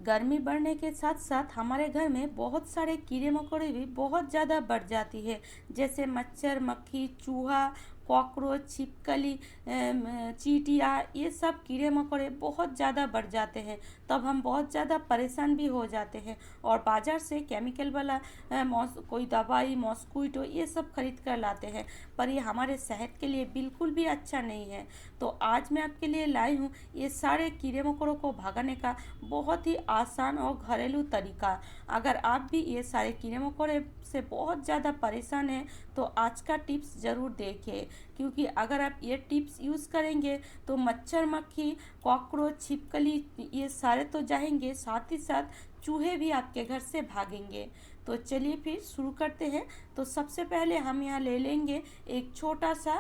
गर्मी बढ़ने के साथ साथ हमारे घर में बहुत सारे कीड़े मकोड़े भी बहुत ज़्यादा बढ़ जाती है। जैसे मच्छर, मक्खी, चूहा, कॉकरोच, छिपकली, चींटियाँ, ये सब कीड़े मकोड़े बहुत ज़्यादा बढ़ जाते हैं। तब हम बहुत ज़्यादा परेशान भी हो जाते हैं और बाज़ार से केमिकल वाला कोई दवाई, मॉस्क्वीटो, ये सब खरीद कर लाते हैं। पर ये हमारे सेहत के लिए बिल्कुल भी अच्छा नहीं है। तो आज मैं आपके लिए लाई हूँ ये सारे कीड़े मकोड़ों को भगाने का बहुत ही आसान और घरेलू तरीका। अगर आप भी ये सारे कीड़े मकोड़े से बहुत ज़्यादा परेशान हैं तो आज का टिप्स ज़रूर देखिए, क्योंकि अगर आप ये टिप्स यूज़ करेंगे तो मच्छर, मक्खी, कॉकरोच, छिपकली, ये सारे तो जाएंगे, साथ ही साथ चूहे भी आपके घर से भागेंगे। तो चलिए फिर शुरू करते हैं। तो सबसे पहले हम यहाँ ले लेंगे एक छोटा सा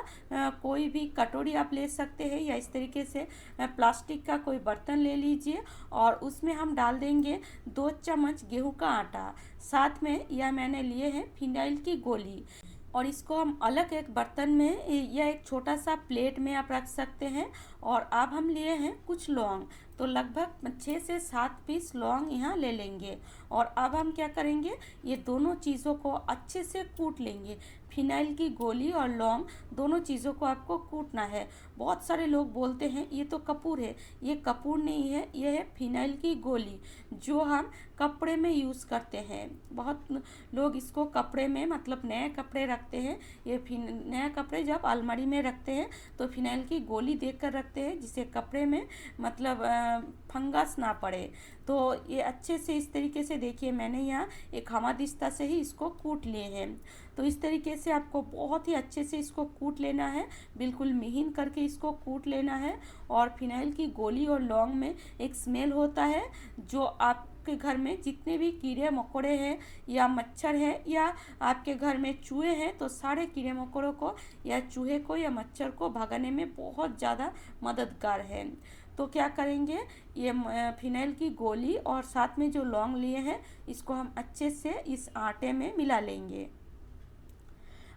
कोई भी कटोरी आप ले सकते हैं, या इस तरीके से प्लास्टिक का कोई बर्तन ले लीजिए और उसमें हम डाल देंगे 2 चम्मच गेहूं का आटा। साथ में यह मैंने लिए हैं फिनाइल की गोली, और इसको हम अलग एक बर्तन में या एक छोटा सा प्लेट में आप रख सकते हैं। और अब हम लिए हैं कुछ लौंग, तो लगभग 6 से 7 पीस लौंग यहाँ ले लेंगे। और अब हम क्या करेंगे, ये दोनों चीज़ों को अच्छे से कूट लेंगे। फिनाइल की गोली और लौंग, दोनों चीज़ों को आपको कूटना है। बहुत सारे लोग बोलते हैं ये तो कपूर है, ये कपूर नहीं है, ये है फिनाइल की गोली जो हम कपड़े में यूज़ करते हैं। बहुत लोग इसको कपड़े में, मतलब नए कपड़े रखते हैं, ये नए कपड़े जब अलमारी में रखते हैं तो फिनाइल की गोली देकर रखते हैं, जिससे कपड़े में मतलब फंगस ना पड़े। तो ये अच्छे से इस तरीके से देखिए, मैंने यहाँ एक हमादिस्ता से ही इसको कूट लिए हैं। तो इस तरीके से आपको बहुत ही अच्छे से इसको कूट लेना है, बिल्कुल महीन करके इसको कूट लेना है। और फिनाइल की गोली और लौंग में एक स्मेल होता है, जो आपके घर में जितने भी कीड़े मकोड़े हैं या मच्छर है या आपके घर में चूहे हैं, तो सारे कीड़े मकोड़ों को या चूहे को या मच्छर को भगाने में बहुत ज़्यादा मददगार है। तो क्या करेंगे, ये फिनाइल की गोली और साथ में जो लौंग लिए हैं, इसको हम अच्छे से इस आटे में मिला लेंगे।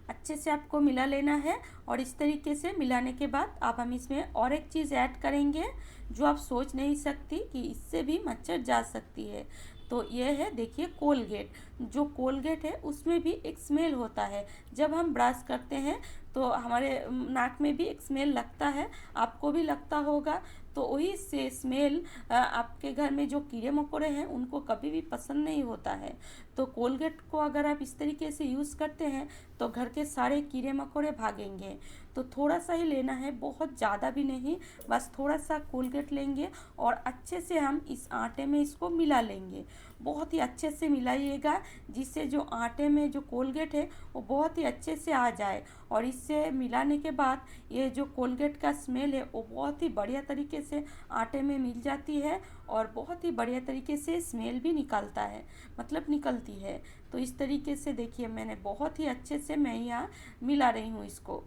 अच्छे से आपको मिला लेना है। और इस तरीके से मिलाने के बाद अब हम इसमें और एक चीज़ ऐड करेंगे जो आप सोच नहीं सकती कि इससे भी मच्छर जा सकती है। तो ये है, देखिए, कोलगेट। जो कोलगेट है उसमें भी एक स्मेल होता है। जब हम ब्रश करते हैं तो हमारे नाक में भी एक स्मेल लगता है, आपको भी लगता होगा। तो वही से स्मेल आपके घर में जो कीड़े मकोड़े हैं उनको कभी भी पसंद नहीं होता है। तो कोलगेट को अगर आप इस तरीके से यूज़ करते हैं तो घर के सारे कीड़े मकोड़े भागेंगे। तो थोड़ा सा ही लेना है, बहुत ज़्यादा भी नहीं, बस थोड़ा सा कोलगेट लेंगे और अच्छे से हम इस आटे में इसको मिला लेंगे। बहुत ही अच्छे से मिलाइएगा, जिससे जो आटे में जो कोलगेट है वो बहुत ही अच्छे से आ जाए। और इससे मिलाने के बाद ये जो कोलगेट का स्मेल है वो बहुत ही बढ़िया तरीके से आटे में मिल जाती है और बहुत ही बढ़िया तरीके से स्मेल भी निकलता है, मतलब निकलती है। तो इस तरीके से देखिए, मैंने बहुत ही अच्छे से मैं यहाँ मिला रही हूँ इसको।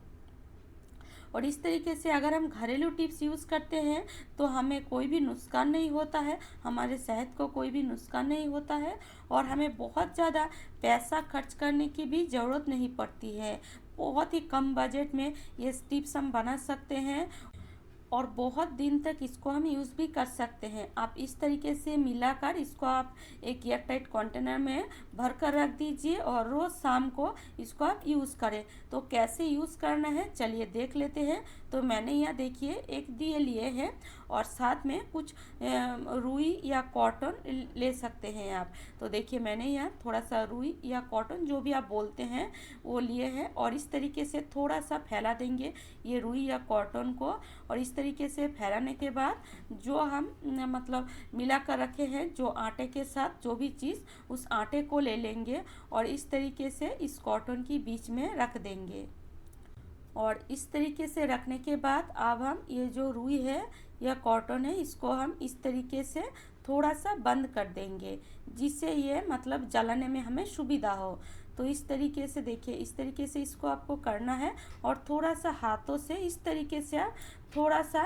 और इस तरीके से अगर हम घरेलू टिप्स यूज़ करते हैं तो हमें कोई भी नुकसान नहीं होता है, हमारे सेहत को कोई भी नुकसान नहीं होता है, और हमें बहुत ज़्यादा पैसा खर्च करने की भी ज़रूरत नहीं पड़ती है। बहुत ही कम बजट में ये टिप्स हम बना सकते हैं और बहुत दिन तक इसको हम यूज़ भी कर सकते हैं। आप इस तरीके से मिलाकर इसको आप एक एयरटाइट कंटेनर में भर कर रख दीजिए और रोज़ शाम को इसको आप यूज़ करें। तो कैसे यूज़ करना है चलिए देख लेते हैं। तो मैंने यहाँ देखिए एक दिए लिए हैं और साथ में कुछ रुई या कॉटन ले सकते हैं आप। तो देखिए मैंने यहाँ थोड़ा सा रुई या कॉटन, जो भी आप बोलते हैं, वो लिए हैं और इस तरीके से थोड़ा सा फैला देंगे ये रुई या कॉटन को। और इस तरीके से फैलाने के बाद जो हम मतलब मिला कर रखे हैं जो आटे के साथ जो भी चीज़, उस आटे को ले लेंगे और इस तरीके से इस कॉटन की बीच में रख देंगे। और इस तरीके से रखने के बाद अब हम ये जो रुई है या कॉटन है, इसको हम इस तरीके से थोड़ा सा बंद कर देंगे, जिससे ये मतलब जलाने में हमें सुविधा हो। तो इस तरीके से देखिए, इस तरीके से इसको आपको करना है और थोड़ा सा हाथों से इस तरीके से आप थोड़ा सा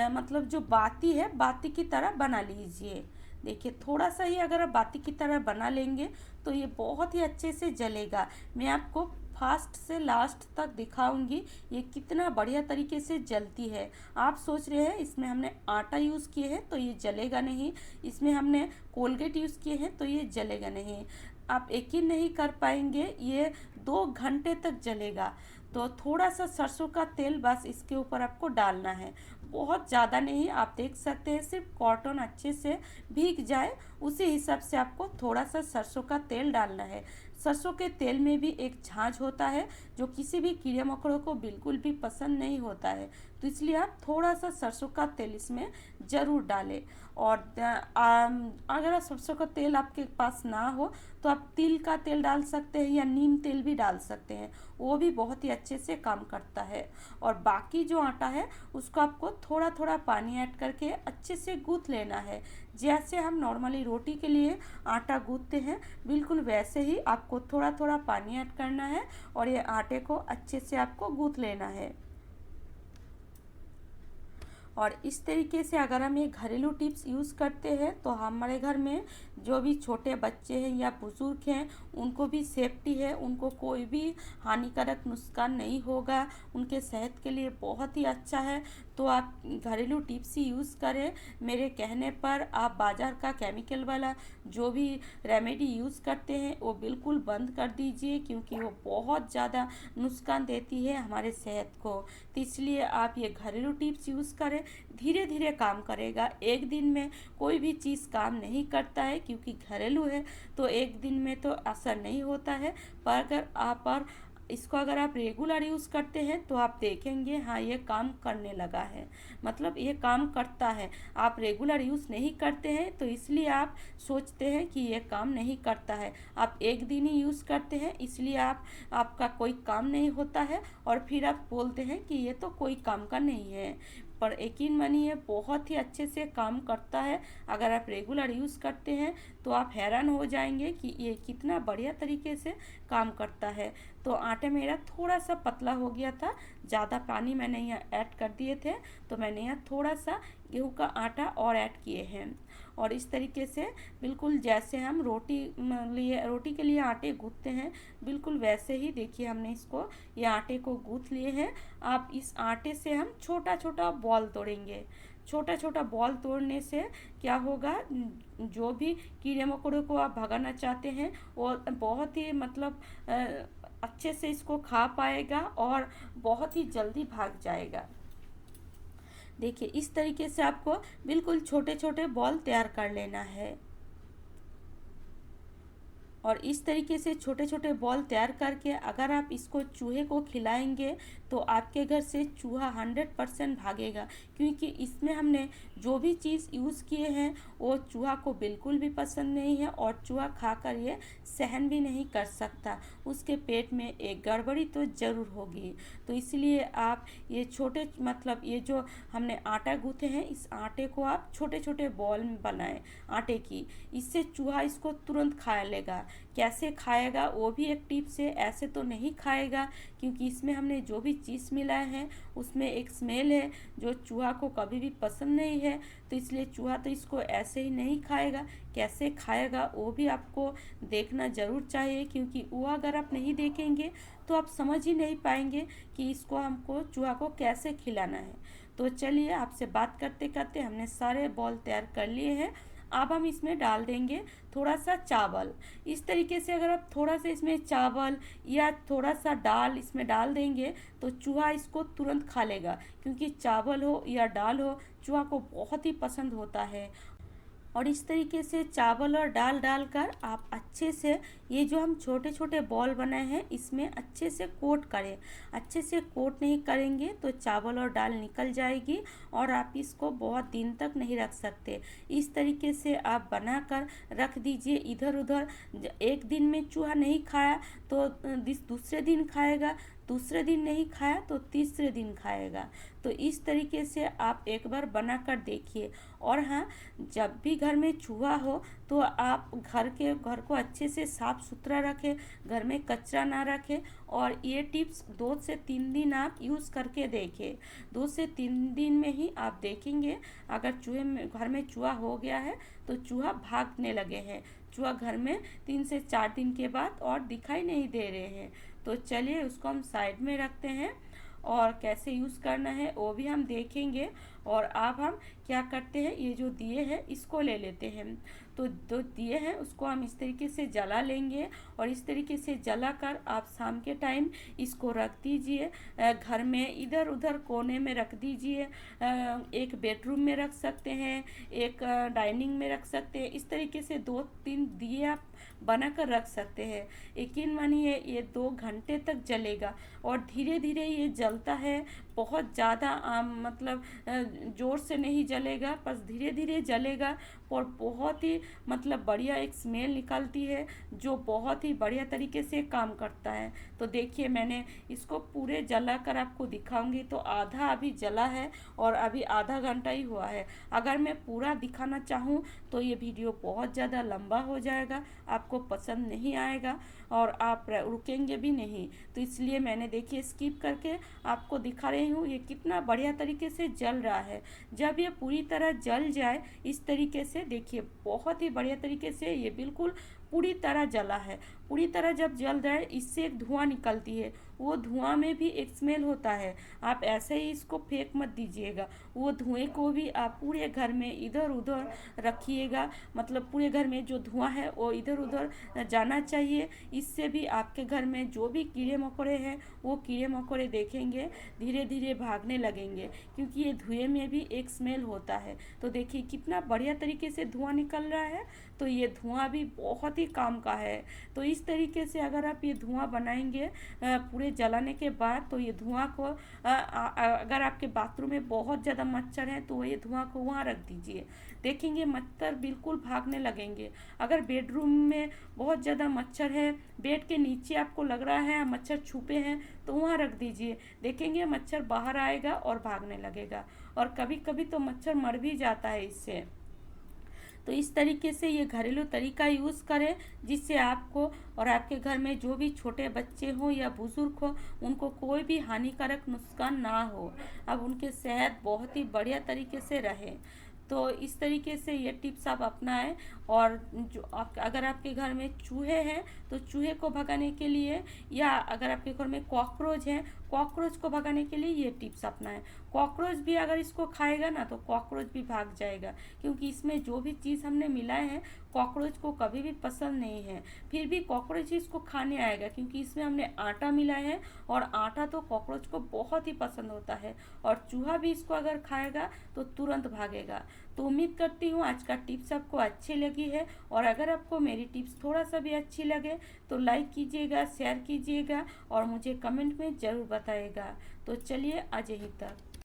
मतलब जो बाती है, बाती की तरह बना लीजिए। देखिए थोड़ा सा ही अगर आप बाती की तरह बना लेंगे तो ये बहुत ही अच्छे से जलेगा। मैं आपको फास्ट से लास्ट तक दिखाऊंगी ये कितना बढ़िया तरीके से जलती है। आप सोच रहे हैं इसमें हमने आटा यूज़ किए हैं तो ये जलेगा नहीं, इसमें हमने कोलगेट यूज़ किए हैं तो ये जलेगा नहीं। आप यकीन नहीं कर पाएंगे, ये 2 घंटे तक जलेगा। तो थोड़ा सा सरसों का तेल बस इसके ऊपर आपको डालना है, बहुत ज़्यादा नहीं। आप देख सकते हैं सिर्फ कॉटन अच्छे से भीग जाए उसी हिसाब से आपको थोड़ा सा सरसों का तेल डालना है। सरसों के तेल में भी एक झांझ होता है जो किसी भी कीड़े मकोड़ों को बिल्कुल भी पसंद नहीं होता है, तो इसलिए आप थोड़ा सा सरसों का तेल इसमें ज़रूर डालें। और अगर सरसों का तेल आपके पास ना हो तो आप तिल का तेल डाल सकते हैं या नीम तेल भी डाल सकते हैं, वो भी बहुत ही अच्छे से काम करता है। और बाकी जो आटा है उसको आपको थोड़ा थोड़ा पानी ऐड करके अच्छे से गूँथ लेना है। जैसे हम नॉर्मली रोटी के लिए आटा गूँथते हैं बिल्कुल वैसे ही आपको थोड़ा थोड़ा पानी ऐड करना है और ये आटे को अच्छे से आपको गूँथ लेना है। और इस तरीके से अगर हम ये घरेलू टिप्स यूज़ करते हैं तो हमारे घर में जो भी छोटे बच्चे हैं या बुज़ुर्ग हैं उनको भी सेफ्टी है, उनको कोई भी हानिकारक नुकसान नहीं होगा, उनके सेहत के लिए बहुत ही अच्छा है। तो आप घरेलू टिप्स ही यूज़ करें। मेरे कहने पर आप बाज़ार का केमिकल वाला जो भी रेमेडी यूज़ करते हैं वो बिल्कुल बंद कर दीजिए, क्योंकि वो बहुत ज़्यादा नुकसान देती है हमारे सेहत को। तो इसलिए आप ये घरेलू टिप्स यूज़ करें, धीरे धीरे काम करेगा। एक दिन में कोई भी चीज़ काम नहीं करता है, क्योंकि घरेलू है तो एक दिन में तो असर नहीं होता है। पर अगर आप रेगुलर यूज़ करते हैं तो आप देखेंगे हाँ ये काम करने लगा है, मतलब ये काम करता है। आप रेगुलर यूज़ नहीं करते हैं तो इसलिए आप सोचते हैं कि ये काम नहीं करता है। आप एक दिन ही यूज़ करते हैं इसलिए आपका कोई काम नहीं होता है और फिर आप बोलते हैं कि ये तो कोई काम का नहीं है। पर यकीन मानिए बहुत ही अच्छे से काम करता है। अगर आप रेगुलर यूज़ करते हैं तो आप हैरान हो जाएंगे कि ये कितना बढ़िया तरीके से काम करता है। तो आटा मेरा थोड़ा सा पतला हो गया था, ज़्यादा पानी मैंने यहाँ ऐड कर दिए थे, तो मैंने यहाँ थोड़ा सा गेहूं का आटा और ऐड किए हैं। और इस तरीके से बिल्कुल जैसे हम रोटी के लिए आटे गूँथते हैं बिल्कुल वैसे ही देखिए हमने ये आटे को गूँथ लिए हैं। आप इस आटे से हम छोटा छोटा बॉल तोड़ेंगे। छोटा छोटा बॉल तोड़ने से क्या होगा, जो भी कीड़े मकोड़ों को आप भगाना चाहते हैं वो बहुत ही मतलब अच्छे से इसको खा पाएगा और बहुत ही जल्दी भाग जाएगा। देखिए इस तरीके से आपको बिल्कुल छोटे छोटे बॉल तैयार कर लेना है। और इस तरीके से छोटे छोटे बॉल तैयार करके अगर आप इसको चूहे को खिलाएंगे तो आपके घर से चूहा 100% भागेगा, क्योंकि इसमें हमने जो भी चीज़ यूज़ किए हैं वो चूहा को बिल्कुल भी पसंद नहीं है और चूहा खाकर ये सहन भी नहीं कर सकता, उसके पेट में एक गड़बड़ी तो ज़रूर होगी। तो इसलिए आप ये ये जो हमने आटा गूँथे हैं इस आटे को आप छोटे छोटे बॉल में बनाएं आटे की, इससे चूहा इसको तुरंत खा लेगा। कैसे खाएगा वो भी एक टिप्स है, ऐसे तो नहीं खाएगा क्योंकि इसमें हमने जो भी चीज़ मिलाए हैं उसमें एक स्मेल है जो चूहा को कभी भी पसंद नहीं है, तो इसलिए चूहा तो इसको ऐसे ही नहीं खाएगा। कैसे खाएगा वो भी आपको देखना ज़रूर चाहिए, क्योंकि वो अगर आप नहीं देखेंगे तो आप समझ ही नहीं पाएंगे कि इसको हमको चूहा को कैसे खिलाना है। तो चलिए आपसे बात करते करते हमने सारे बॉल तैयार कर लिए हैं। अब हम इसमें डाल देंगे थोड़ा सा चावल। इस तरीके से अगर आप थोड़ा सा इसमें चावल या थोड़ा सा दाल इसमें डाल देंगे तो चूहा इसको तुरंत खा लेगा, क्योंकि चावल हो या दाल हो चूहा को बहुत ही पसंद होता है। और इस तरीके से चावल और दाल डालकर आप अच्छे से ये जो हम छोटे छोटे बॉल बनाए हैं इसमें अच्छे से कोट करें। अच्छे से कोट नहीं करेंगे तो चावल और दाल निकल जाएगी और आप इसको बहुत दिन तक नहीं रख सकते। इस तरीके से आप बनाकर रख दीजिए इधर उधर। एक दिन में चूहा नहीं खाया तो दूसरे दिन खाएगा, दूसरे दिन नहीं खाया तो तीसरे दिन खाएगा। तो इस तरीके से आप एक बार बना कर देखिए। और हाँ, जब भी घर में चूहा हो तो आप घर को अच्छे से साफ़ सुथरा रखें, घर में कचरा ना रखें। और ये टिप्स 2 से 3 दिन आप यूज़ करके देखें। 2 से 3 दिन में ही आप देखेंगे अगर घर में चूहा हो गया है तो चूहा भागने लगे हैं। चूहा घर में 3 से 4 दिन के बाद और दिखाई नहीं दे रहे हैं। तो चलिए उसको हम साइड में रखते हैं और कैसे यूज़ करना है वो भी हम देखेंगे। और अब हम क्या करते हैं, ये जो दिए हैं इसको ले लेते हैं। तो जो दिए हैं उसको हम इस तरीके से जला लेंगे और इस तरीके से जला कर आप शाम के टाइम इसको रख दीजिए घर में, इधर उधर कोने में रख दीजिए। एक बेडरूम में रख सकते हैं, एक डाइनिंग में रख सकते हैं। इस तरीके से 2-3 दिए आप बनाकर रख सकते हैं। यकीन मानिए ये 2 घंटे तक जलेगा और धीरे धीरे ये जलता है। बहुत ज़्यादा मतलब ज़ोर से नहीं जलेगा, बस धीरे धीरे जलेगा और बहुत ही मतलब बढ़िया एक स्मेल निकलती है जो बहुत ही बढ़िया तरीके से काम करता है। तो देखिए मैंने इसको पूरे जला कर आपको दिखाऊंगी। तो आधा अभी जला है और अभी आधा घंटा ही हुआ है। अगर मैं पूरा दिखाना चाहूँ तो ये वीडियो बहुत ज़्यादा लंबा हो जाएगा, आपको पसंद नहीं आएगा और आप रुकेंगे भी नहीं। तो इसलिए मैंने देखिए स्किप करके आपको दिखा रही हूँ ये कितना बढ़िया तरीके से जल रहा है। जब ये पूरी तरह जल जाए इस तरीके से, देखिए बहुत ही बढ़िया तरीके से ये बिल्कुल पूरी तरह जला है। पूरी तरह जब जल जाए इससे एक धुआं निकलती है, वो धुआं में भी एक स्मेल होता है। आप ऐसे ही इसको फेंक मत दीजिएगा, वो धुएं को भी आप पूरे घर में इधर उधर रखिएगा। मतलब पूरे घर में जो धुआं है वो इधर उधर जाना चाहिए। इससे भी आपके घर में जो भी कीड़े मकोड़े हैं वो कीड़े मकोड़े देखेंगे धीरे धीरे भागने लगेंगे, क्योंकि ये धुएं में भी एक स्मेल होता है। तो देखिए कितना बढ़िया तरीके से धुआं निकल रहा है। तो ये धुआं भी बहुत ही काम का है। तो इस तरीके से अगर आप ये धुआं बनाएंगे पूरे जलाने के बाद, तो ये धुआं को अगर आपके बाथरूम में बहुत ज़्यादा मच्छर हैं तो ये धुआं को वहाँ रख दीजिए, देखेंगे मच्छर बिल्कुल भागने लगेंगे। अगर बेडरूम में बहुत ज़्यादा मच्छर है, बेड के नीचे आपको लग रहा है मच्छर छुपे हैं, तो वहाँ रख दीजिए, देखेंगे मच्छर बाहर आएगा और भागने लगेगा। और कभी कभी तो मच्छर मर भी जाता है इससे। तो इस तरीके से ये घरेलू तरीका यूज़ करें जिससे आपको और आपके घर में जो भी छोटे बच्चे हों या बुज़ुर्ग हो उनको कोई भी हानिकारक नुकसान ना हो, अब उनके सेहत बहुत ही बढ़िया तरीके से रहे। तो इस तरीके से ये टिप्स आप अपनाएं। और जो अगर आपके घर में चूहे हैं तो चूहे को भगाने के लिए, या अगर आपके घर में कॉकरोच हैं, कॉकरोच को भगाने के लिए ये टिप्स अपनाएं। कॉकरोच भी अगर इसको खाएगा ना तो कॉकरोच भी भाग जाएगा, क्योंकि इसमें जो भी चीज़ हमने मिलाए हैं कॉकरोच को कभी भी पसंद नहीं है। फिर भी कॉकरोच इसको खाने आएगा क्योंकि इसमें हमने आटा मिलाया है और आटा तो कॉकरोच को बहुत ही पसंद होता है। और चूहा भी इसको अगर खाएगा तो तुरंत भागेगा। तो उम्मीद करती हूँ आज का टिप्स आपको अच्छी लगी है। और अगर आपको मेरी टिप्स थोड़ा सा भी अच्छी लगे तो लाइक कीजिएगा, शेयर कीजिएगा और मुझे कमेंट में ज़रूर बताइएगा। तो चलिए आज यहीं तक।